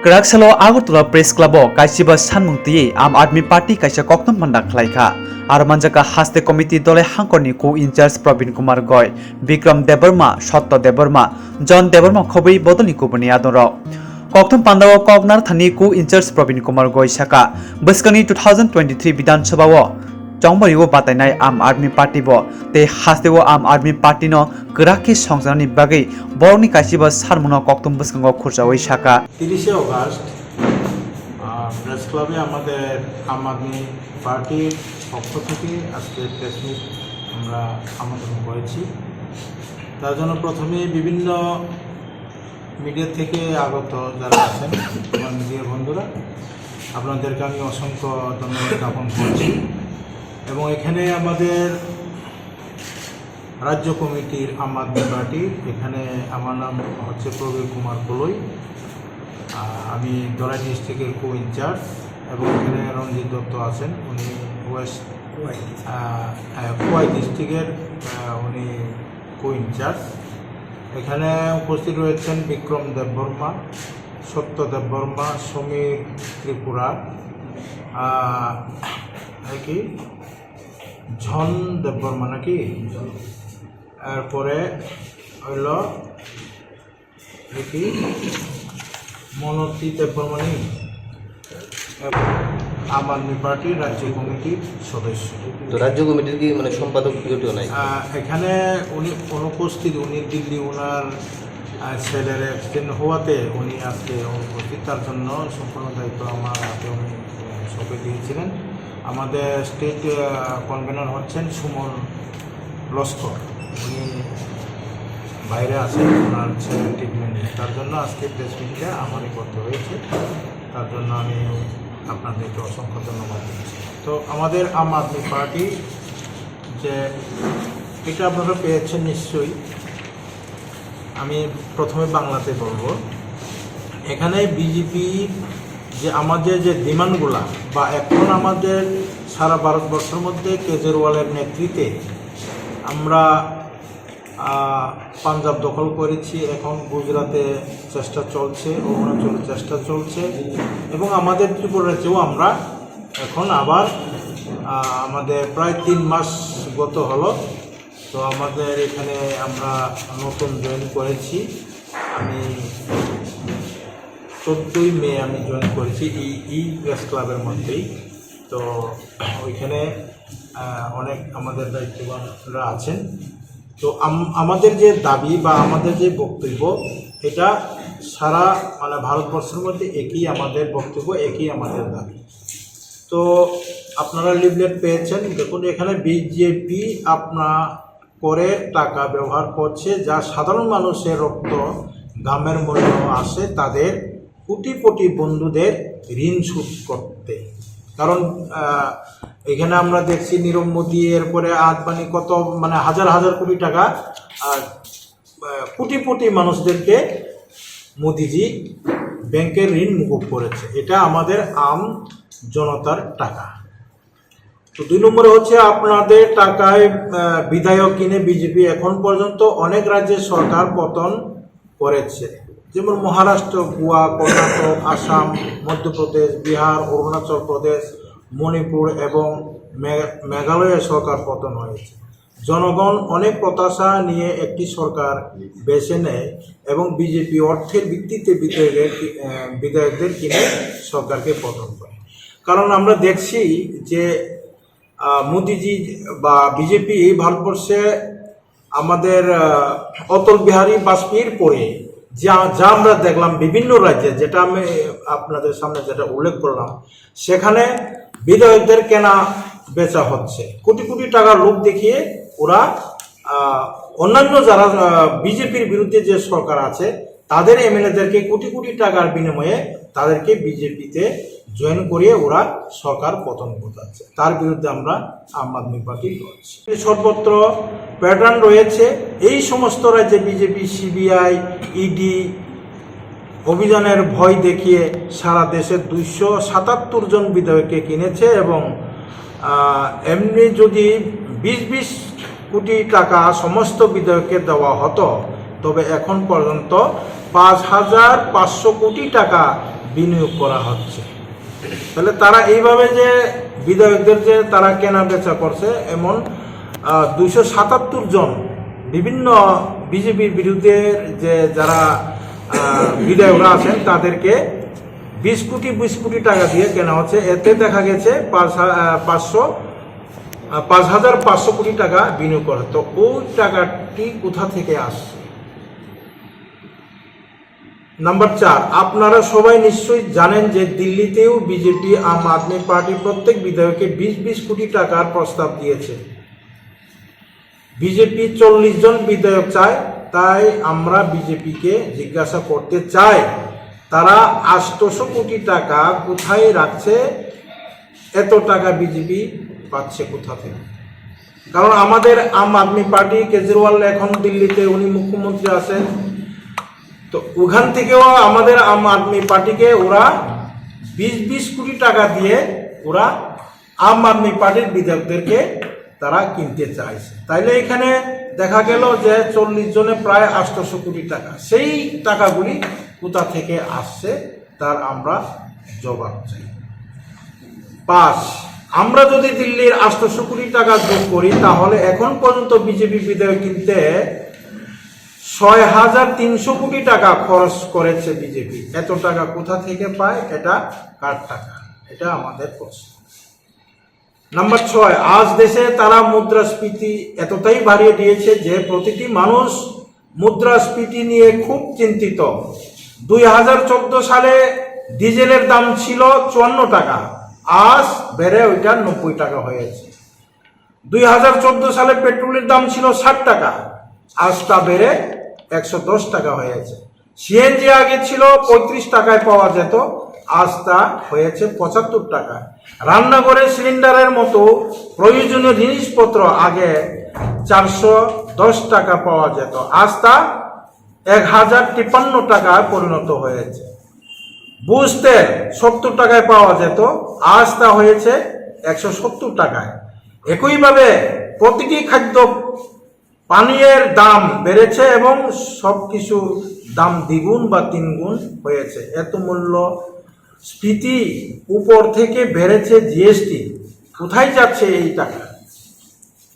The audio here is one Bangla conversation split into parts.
Karaksalo Agartala Press Club kaisiba sanmungti Aam Aadmi Party kaisa koktom pandak khlaika ar manjaka haste committee dole hangkorni co-incharge Pravin Kumar Goy, Vikram Debarma, Sotto Debarma, John Debarma khobei bodolni kubuni adoro koktom pandao koknar thani co-incharge Pravin Kumar Goy saka bwskani 2023 Bidhan Sabha o Chongmarigo batainai Aam Aadmi Party bo te hasteo Aam Aadmi Party no grakhi songjanani bagai borni kaisiba sarmuna koktom bwskango khurjawai saka 30 August press ক্লাবে আমাদের আম আদমি পার্টির পক্ষ থেকে আজকে প্রেস মিট আমরা আমন্ত্রণ করেছি। তার জন্য প্রথমে বিভিন্ন মিডিয়া থেকে আগত যারা আছেন আমার মিডিয়া বন্ধুরা, আপনাদেরকে আমি অসংখ্য ধন্যবাদ জ্ঞাপন করছি। এবং এখানে আমাদের রাজ্য কমিটির আম আদমি পার্টি, এখানে আমার নাম হচ্ছে প্রবীর কুমার কলই, আমি দলাই ডিস্ট্রিক্টের কো-ইনচার্জ। এবং এখানে রঞ্জিত দত্ত আছেন, উনি ওয়েস্ট খোয়াই ডিস্ট্রিক্টের উনি কো-ইনচার্জ। এখানে উপস্থিত রয়েছেন বিক্রম দেববর্মা, সত্য দেববর্মা, সমীর ত্রিপুরা, কি ঝন দেববর্মা নাকি, এরপরে হইল কি মনতি দেববর্মণি, আম আদমি পার্টির রাজ্য কমিটির সদস্য। তো রাজ্য কমিটির কি মানে সম্পাদক কেউ নাই এখানে উনি অনুপস্থিত, উনি দিল্লি ওনার ছেলের অ্যাক্সিডেন্ট হওয়াতে উনি আজকে অনুপস্থিত, তার জন্য সম্পূর্ণ দায়িত্ব আমার হাতে উনি সঁপে দিয়েছিলেন। আমাদের স্টেট কনভেনর হচ্ছেন সুমন লস্কর, উনি বাইরে আছেন ওনার ছেলের ট্রিটমেন্ট, তার জন্য আজকে প্রেস মিটটা আমারই করতে হয়েছে। তার জন্য আমি আপনাদেরকে অসংখ্য ধন্যবাদ দিচ্ছি। তো আমাদের আম আদমি পার্টি যে এটা আপনারা পেয়েছেন নিশ্চয়ই, আমি প্রথমে বাংলাতে বলবো। এখানে বিজেপি যে আমাদের যে ডিমান্ডগুলা বা এখন আমাদের সারা ভারতবর্ষের মধ্যে কেজরিওয়ালের নেতৃত্বে আমরা পাঞ্জাব দখল করেছি, এখন গুজরাতে চেষ্টা চলছে, অরুণাচলে চেষ্টা চলছে, এবং আমাদের ত্রিপুরা রাজ্যেও আমরা এখন আবার আমাদের প্রায় 3 মাস গত হলো। তো আমাদের এখানে আমরা নতুন জয়েন করেছি, আমি 14ই মে আমি জয়েন করেছি এই প্রেস ক্লাবের মধ্যেই। তো ওইখানে অনেক আমাদের দায়িত্ববানরা আছেন। তো আমাদের যে দাবি বা আমাদের যে বক্তব্য, এটা সারা মানে ভারতবর্ষের মধ্যে একই আমাদের বক্তব্য, একই আমাদের দাবি। তো আপনারা লিফলেট পেয়েছেন, দেখুন এখানে বিজেপি করে টাকা ব্যবহার করছে যা সাধারণ মানুষের রক্ত ঘামের মূল্য আসে তাদের কোটি কোটি বন্ধুদের ঋণ শোধ করতে। কারণ এখানে আমরা দেখছি নীরব মোদী, এরপরে আদবানি, কত মানে হাজার হাজার কোটি টাকা কোটি কোটি মানুষদেরকে মোদিজি ব্যাংকের ঋণ মুকুব করেছে। এটা আমাদের আম জনতার টাকা। তো 2 নম্বরে হচ্ছে আপনাদের টাকায় বিধায়ক কিনে বিজেপি এখন পর্যন্ত অনেক রাজ্যের সরকার পতন করেছে, যেমন মহারাষ্ট্র, গোয়া, কর্ণাটক, আসাম, মধ্যপ্রদেশ, বিহার, অরুণাচল প্রদেশ, মণিপুর এবং মেঘালয়ের সরকার পতন হয়েছে। জনগণ অনেক প্রত্যাশা নিয়ে একটি সরকার বেছে নেয় এবং বিজেপি অর্থের ভিত্তিতে বিধায়কদের কিনে সরকারকে পতন করে। কারণ আমরা দেখছি যে মোদিজি বা বিজেপি ভারতবর্ষে আমাদের অটল বিহারী বাজপেয়ীর পরে যা আমরা দেখলাম বিভিন্ন রাজ্যে, যেটা আমি আপনাদের সামনে যেটা উল্লেখ করলাম, সেখানে বিধায়কদের কেনা বেচা হচ্ছে, কোটি কোটি টাকার লোক দেখিয়ে ওরা অন্যান্য যারা বিজেপির বিরুদ্ধে যে সরকার আছে তাদের এমএলএদেরকে কোটি কোটি টাকার বিনিময়ে তাদেরকে বিজেপিতে জয়েন করিয়ে ওরা সরকার পতন ঘটাচ্ছে। তার বিরুদ্ধে আমরা আম আদমি পার্টি লড়ছি। সর্বত্র প্যাটার্ন রয়েছে, এই সমস্ত রাজ্যে বিজেপি, সিবিআই, ইডি অভিযানের ভয় দেখিয়ে সারা দেশের 277 জন বিধায়ককে কিনেছে। এবং এমনি যদি 20 কোটি টাকা সমস্ত বিধায়ককে দেওয়া হতো, তবে এখন পর্যন্ত 5,500 কোটি টাকা বিনিয়োগ করা হচ্ছে। তাহলে তারা এইভাবে যে বিধায়কদের যে তারা কেনা বেচা করছে, এমন 277 জন বিভিন্ন বিজেপির বিরুদ্ধে যে যারা বিধায়করা আছেন তাদেরকে 20 কোটি টাকা দিয়ে কেনা হচ্ছে। এতে দেখা গেছে 5,500 কোটি টাকা বিনিয়োগ করে। তো ওই টাকাটি কোথা থেকে আসছে? নাম্বার 4, আপনারা সবাই নিশ্চয়ই জানেন যে দিল্লিতেও বিজেপি আম আদমি পার্টি প্রত্যেক বিধায়ককে 20 কোটি টাকার প্রস্তাব দিয়েছে। বিজেপি 40 জন বিধায়ক চায়। তাই আমরা বিজেপিকে জিজ্ঞাসা করতে চাই, তারা 800 কোটি টাকা কোথায় রাখছে? এত টাকা বিজেপি পাচ্ছে কোথা থেকে? কারণ আমাদের আম আদমি পার্টি, কেজরিওয়াল এখন দিল্লিতে, উনি মুখ্যমন্ত্রী আছেন, তো ওখান থেকেও আমাদের আম আদমি পার্টিকে ওরা 20 কোটি টাকা দিয়ে ওরা আম আদমি পার্টির বিধায়কদেরকে তারা কিনতে চাইছে। তাইলে এখানে দেখা গেল যে 40 জনে প্রায় 800 কোটি টাকা। সেই টাকাগুলি কোথা থেকে আসছে তার আমরা জবাব চাই। 5, আমরা যদি দিল্লির 800 কোটি টাকা যোগ করি তাহলে এখন পর্যন্ত বিজেপি বিধায়ক কিনতে 6,300 কোটি টাকা খরচ করেছে বিজেপি। এত টাকা কোথা থেকে পায়? এটা কার টাকা? এটা আমাদের প্রশ্ন। নাম্বার 6, আজ দেশে তারা মুদ্রাস্ফীতি এতটাই বাড়িয়ে দিয়েছে যে প্রতিটি মানুষ মুদ্রাস্ফীতি নিয়ে খুব চিন্তিত। 2014 সালে ডিজেলের দাম ছিল 54 টাকা, আজ বেড়ে ওইটা 90 টাকা হয়েছে। 2014 সালে পেট্রোলের দাম ছিল 60 টাকা, আজ তা বেড়ে 110 টাকা হয়েছে। সিএনজি আগে ছিল 35 টাকায় পাওয়া যেত, আজ তা হয়েছে 75 টাকা। রান্নাঘরের সিলিন্ডারের মতো প্রয়োজনীয় জিনিসপত্র আগে 410 টাকা পাওয়া যেত, আজ তা 1053 টাকায় পরিণত হয়েছে। বুঝতে 70 টাকায় পাওয়া যেত, আজ তা হয়েছে 170 টাকায়। একইভাবে প্রতিটি খাদ্য পানীয়ের দাম বেড়েছে এবং সব কিছুর দাম দ্বিগুণ বা তিনগুণ হয়েছে। এত মূল্য স্ফীতি উপর থেকে বেড়েছে জিএসটি। কোথায় যাচ্ছে এই টাকা?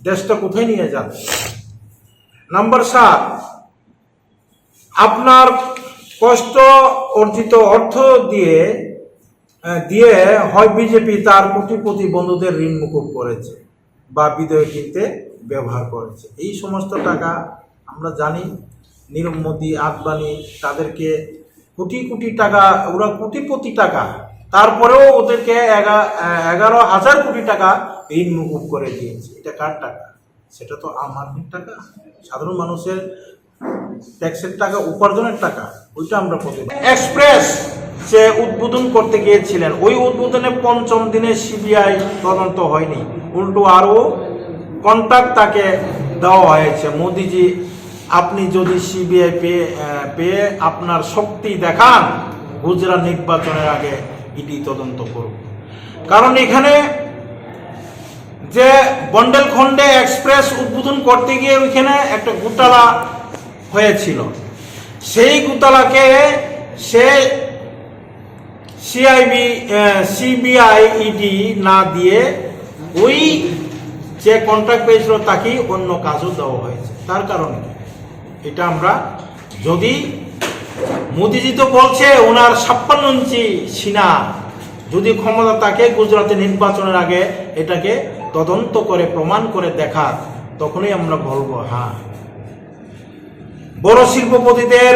দেশটা কোথায় নিয়ে যাচ্ছে? নাম্বার 7, আপনার কষ্ট অর্জিত অর্থ দিয়ে হয় বিজেপি তার কোটিপতি বন্ধুদের ঋণ মুকুব করেছে বা বিধায়ক কিনতে ব্যবহার করেছে। এই সমস্ত টাকা আমরা জানি, নীরব মোদী, আদবানি, তাদেরকে কোটি টাকা, ওরা কোটিপতি টাকা, তারপরেও ওদেরকে 11,000 কোটি টাকা ঋণ মুকুব করে দিয়েছে। এটা কার টাকা? সেটা তো আম আদমির টাকা, সাধারণ মানুষের ট্যাক্সের টাকা, উপার্জনের টাকা। ওইটা আমরা প্রতিবাদ। এক্সপ্রেস সে উদ্বোধন করতে গিয়েছিলেন, ওই উদ্বোধনে 5ম দিনে সিবিআই তদন্ত হয়নি, উল্টো আরও কন্ট্রাক্ট তাকে দেওয়া হয়েছে। মোদিজি, আপনি যদি সিবিআই পেয়ে আপনার শক্তি দেখান, গুজরাট নির্বাচনের আগে ইডি তদন্ত করুন। কারণ এখানে যে বন্ডেলখন্ডে এক্সপ্রেস উদ্বোধন করতে গিয়ে ওইখানে একটা ঘোটালা হয়েছিল, সেই ঘোটালাকে সে সিবিআই ইডি না দিয়ে ওই যে কন্ট্রাক্ট পেয়েছিল তাকেই অন্য কাজও দেওয়া হয়েছে। তার কারণে এটা আমরা, যদি মোদিজি তো বলছে ওনার 56 ইঞ্চি সিনা, যদি ক্ষমতা থাকে গুজরাটে নির্বাচনের আগে এটাকে তদন্ত করে প্রমাণ করে দেখা, তখনই আমরা বলবো হ্যাঁ। বড় শিল্পপতিদের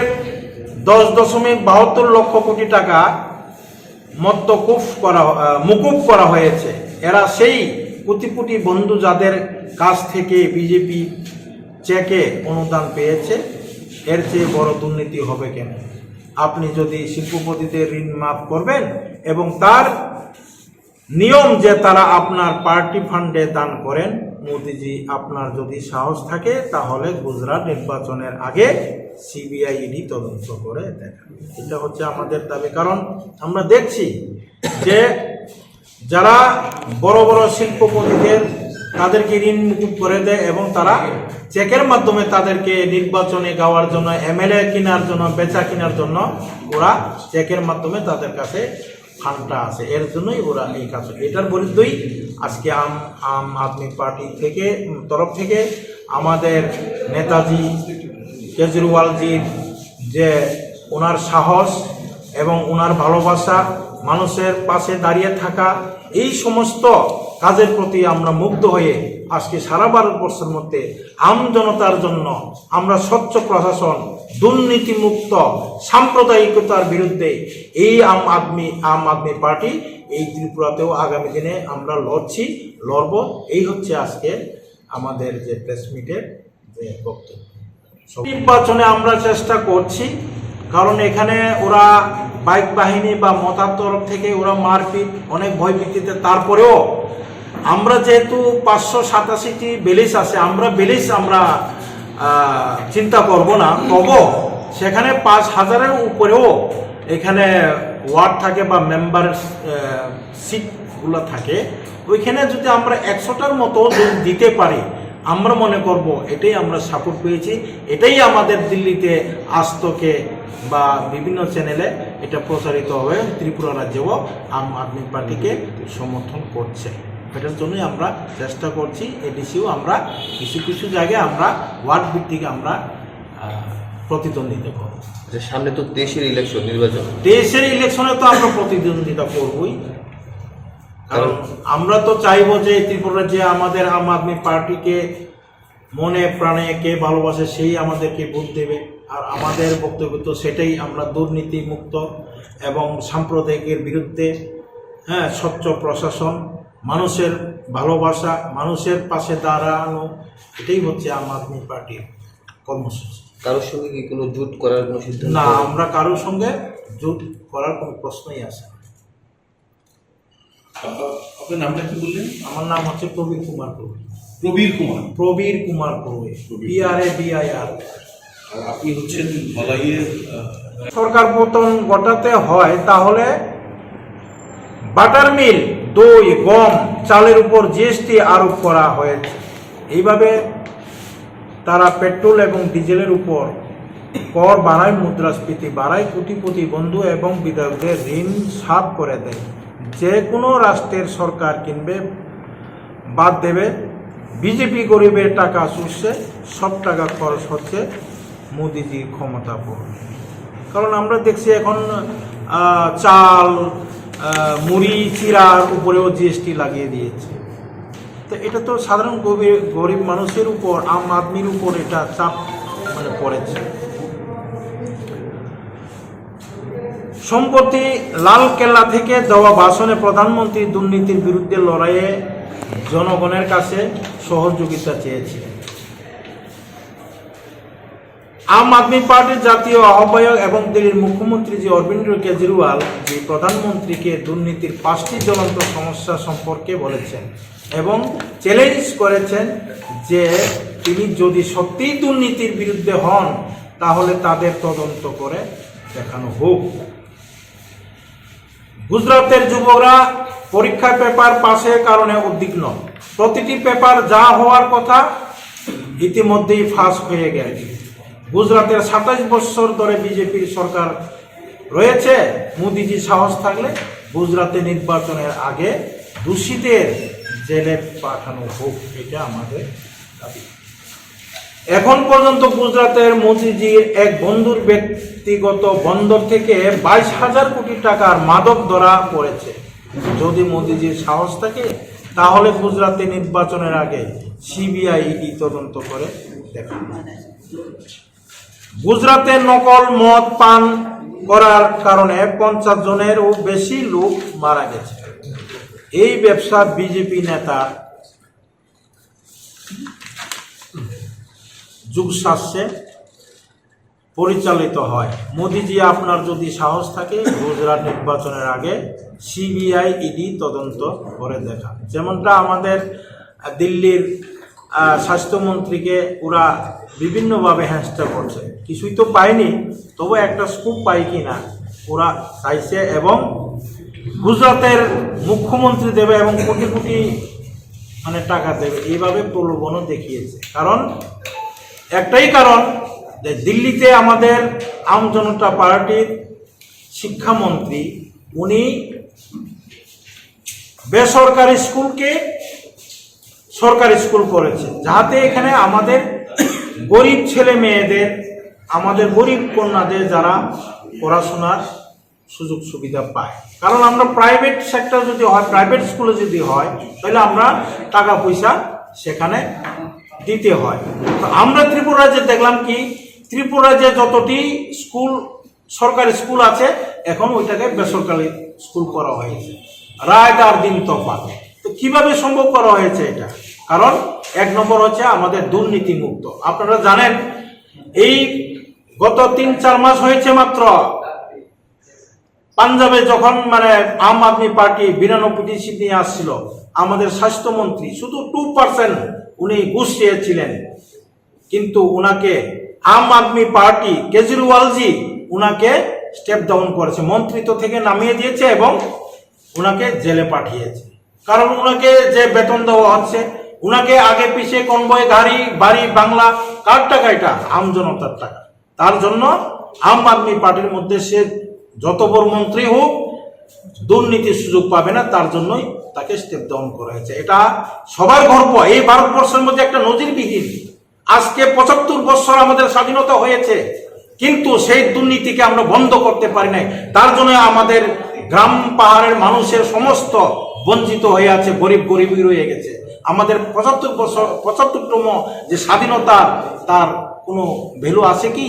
10.72 লক্ষ কোটি টাকা মুকুব করা হয়েছে। এরা সেই কোটিপতি বন্ধু যাদের কাছ থেকে বিজেপি চেকে অনুদান পেয়েছে। এর চেয়ে বড় দুর্নীতি হবে কেন? আপনি যদি শিল্পপতিদের ঋণ মাফ করবেন এবং তার নিয়ম যে তারা আপনার পার্টি ফান্ডে দান করেন, মোদিজি আপনার যদি সাহস থাকে তাহলে গুজরাট নির্বাচনের আগে সিবিআই ইডি তদন্ত করে দেখান। এটা হচ্ছে আমাদের দাবি। কারণ আমরা দেখছি যে যারা বড় বড় শিল্পপতিদের তাদেরকে ঋণ মুকুব করে দেয় এবং তারা চেকের মাধ্যমে তাদেরকে নির্বাচনে গাওয়ার জন্য, এমএলএ কেনার জন্য, বেচা কেনার জন্য ওরা চেকের মাধ্যমে তাদের কাছে ফান্ডটা আছে, এর জন্যই ওরা এই কাজ করে। এটার বিরুদ্ধেই আজকে আম আদমি পার্টি থেকে তরফ থেকে আমাদের নেতাজি কেজরিওয়ালজির যে ওনার সাহস এবং ওনার ভালোবাসা, মানুষের পাশে দাঁড়িয়ে থাকা, এই সমস্ত কাজের প্রতি আমরা মুগ্ধ হয়ে আজকে সারা ভারতবর্ষের মধ্যে আম জনতার জন্য আমরা স্বচ্ছ প্রশাসন, দুর্নীতিমুক্ত, সাম্প্রদায়িকতার বিরুদ্ধে এই আম আদমি পার্টি এই ত্রিপুরাতেও আগামী দিনে আমরা লড়ব। এই হচ্ছে আজকে আমাদের যে প্রেস মিটের যে বক্তব্য। নির্বাচনে আমরা চেষ্টা করছি, কারণ এখানে ওরা বাইক বাহিনী বা মতার তরফ থেকে ওরা মারপিট অনেক ভয়ভীতিতে, তারপরেও আমরা যেহেতু 587টি বেলিশ আছে, আমরা চিন্তা করব না, তবু সেখানে 5000-এর উপরেও এখানে ওয়ার্ড থাকে বা মেম্বার সিটগুলো থাকে, ওইখানে যদি আমরা 100টার মতো দিতে পারি, আমরা মনে করব এটাই আমরা সাপোর্ট পেয়েছি। এটাই আমাদের দিল্লিতে আজতকে বা বিভিন্ন চ্যানেলে এটা প্রচারিত হবে, ত্রিপুরা রাজ্যেও আম আদমি পার্টিকে সমর্থন করছে। এটার জন্যই আমরা চেষ্টা করছি। এডিসিও আমরা কিছু জায়গায় আমরা ওয়ার্ড ভিত্তিক আমরা প্রতিদ্বন্দ্বিতা করব। সামনে তো দেশের নির্বাচন, দেশের ইলেকশনে তো আমরা প্রতিদ্বন্দ্বিতা করবই, কারণ আমরা তো চাইবো যে ত্রিপুরা যে আমাদের আম আদমি পার্টিকে মনে প্রাণে কে ভালোবাসে সেই আমাদেরকে ভোট দেবে। আর আমাদের বক্তব্য তো সেটাই, আমরা দুর্নীতি মুক্ত এবং সাম্প্রদায়িকের বিরুদ্ধে, স্বচ্ছ প্রশাসন, মানুষের ভালোবাসা, মানুষের পাশে দাঁড়ানো, এটাই হচ্ছে আম আদমি পার্টির কর্মসূচি। কারোর সঙ্গে কি কোনো জোট করার কোনো সিদ্ধান্ত? না, আমরা কারোর সঙ্গে জোট করার কোনো প্রশ্নই আসে না। আপনার নামটা কি বললেন? আমার নাম হচ্ছে প্রবীর কুমার প্রভু। প্রবীর কুমার। প্রবীর কুমার প্রভু, PRABIR। আর আপনি হচ্ছেন ধলাইয়ের সরকার পতন ঘটাতে হয় তাহলে বাটার মিল, দই, গম, চালের উপর GST আরোপ করা হয়েছে। এইভাবে তারা পেট্রোল এবং ডিজেলের উপর কর বাড়ায়, মুদ্রাস্ফীতি বাড়ায়, কোটিপতি বন্ধু এবং বিধায়কদের ঋণ সাফ করে দেয়। যে কোনো রাষ্ট্রের সরকার কিনবে, বাদ দেবে। বিজেপি গরিবের টাকা চুষছে, সব টাকা খরচ হচ্ছে মোদিজির ক্ষমতা পর। কারণ আমরা দেখছি এখন চাল, মুড়ি, চিড়ার উপরেও GST লাগিয়ে দিয়েছে। তো এটা তো সাধারণ গরিব মানুষের উপর, আম আদমির উপর এটা চাপ পড়েছে। সম্প্রতি লালকেল্লা থেকে দেওয়া ভাষণে প্রধানমন্ত্রী দুর্নীতির বিরুদ্ধে লড়াইয়ে জনগণের কাছে সহযোগিতা চেয়েছিলেন। আম আদমি পার্টির জাতীয় আহ্বায়ক এবং দিল্লির মুখ্যমন্ত্রী জি অরবিন্দ কেজরিওয়াল জি প্রধানমন্ত্রীকে দুর্নীতির 5টি জ্বলন্ত সমস্যা সম্পর্কে বলেছেন এবং চ্যালেঞ্জ করেছেন যে তিনি যদি সত্যিই দুর্নীতির বিরুদ্ধে হন তাহলে তাদের তদন্ত করে দেখানো হোক। গুজরাটের যুবকরা পরীক্ষার পেপার পাসের কারণে উদ্বিগ্ন। প্রতিটি পেপার যা হওয়ার কথা ইতিমধ্যেই ফাঁস হয়ে গেছে। গুজরাটের 27 বছর ধরে বিজেপির সরকার রয়েছে। মোদিজি সাহস থাকলে গুজরাতে নির্বাচনের আগে দোষীদের জেলে পাঠানো হোক, এটা আমাদের দাবি। এখন পর্যন্ত গুজরাটের মোদিজির এক বন্ধুর ব্যক্তিগত বন্দর থেকে 22,000 কোটি টাকার মাদক ধরা পড়েছে। যদি মোদিজির সাহস থাকে তাহলে গুজরাতে নির্বাচনের আগে CBI ED তদন্ত করে দেখান। গুজরাতে নকল মদ পান করার কারণে 50 জনেরও বেশি লোক মারা গেছে। এই ব্যবসা বিজেপি নেতা যুগশাস্যে পরিচালিত হয়। মোদিজি আপনার যদি সাহস থাকে গুজরাট নির্বাচনের আগে CBI ED তদন্ত করে দেখান। যেমনটা আমাদের দিল্লির স্বাস্থ্যমন্ত্রীকে ওরা বিভিন্নভাবে হ্যান্ডস্টা করছে, কিছুই তো পায়নি, তবু একটা স্কুপ পাই কিনা ওরা চাইছে এবং গুজরাটের মুখ্যমন্ত্রী দেবে এবং কোটি কোটি টাকা দেবে, এইভাবে প্রলোভনও দেখিয়েছে। কারণ একটাই কারণ যে দিল্লিতে আমাদের আম জনতা পার্টির শিক্ষামন্ত্রী উনি বেসরকারি স্কুলকে সরকারি স্কুল করেছে, যাতে এখানে আমাদের গরিব ছেলে মেয়েদের, আমাদের গরিব কন্যাদের যারা পড়াশোনার সুযোগ সুবিধা পায়। কারণ আমরা প্রাইভেট সেক্টর যদি হয়, প্রাইভেট স্কুলে যদি হয়, তাহলে আমরা টাকা পয়সা সেখানে দিতে হয়। তো আমরা ত্রিপুরা রাজ্যে দেখলাম কি, ত্রিপুরা রাজ্যে যতটি স্কুল সরকারি স্কুল আছে এখন ওইটাকে বেসরকারি স্কুল করা হয়েছে, রাত আর দিন তফাৎ। তো কিভাবে সম্ভব করা হয়েছে এটা? কারণ এক নম্বর হচ্ছে আমাদের দুর্নীতি মুক্ত। আপনারা জানেন এই গত 3-4 মাস হয়েছে মাত্র পাঞ্জাবে যখন আম আদমি পার্টি 92টি সিট নিয়ে আসছিল, আমাদের স্বাস্থ্যমন্ত্রী শুধু 2% উনি ঘুষ চেয়েছিলেন, কিন্তু উনাকে আম আদমি পার্টি কেজরিওয়ালজি উনাকে স্টেপ ডাউন করেছে, মন্ত্রিত্ব থেকে নামিয়ে দিয়েছে এবং উনাকে জেলে পাঠিয়েছে। কারণ উনাকে যে বেতন দেওয়া হচ্ছে, উনাকে আগে পিছিয়ে কনভয়, গাড়ি বাড়ি বাংলা, কার টাকা? এটা আম জনতার টাকা। তার জন্য আম আদমি পার্টির মধ্যে সে যত বড় মন্ত্রী হোক দুর্নীতির সুযোগ পাবে না, তার জন্যই তাকে স্টেপ ডাউন করা হয়েছে। এটা সবার গর্ব। এই ভারতবর্ষের মধ্যে একটা নজিরবিহীন, আজকে 75 বছর আমাদের স্বাধীনতা হয়েছে, কিন্তু সেই দুর্নীতিকে আমরা বন্ধ করতে পারি নাই। তার জন্য আমাদের গ্রাম পাহাড়ের মানুষের সমস্ত বঞ্চিত হয়ে আছে, গরিবই রয়ে গেছে। আমাদের 75 বছর 75তম যে স্বাধীনতা, তার কোনো ভ্যালু আছে কি?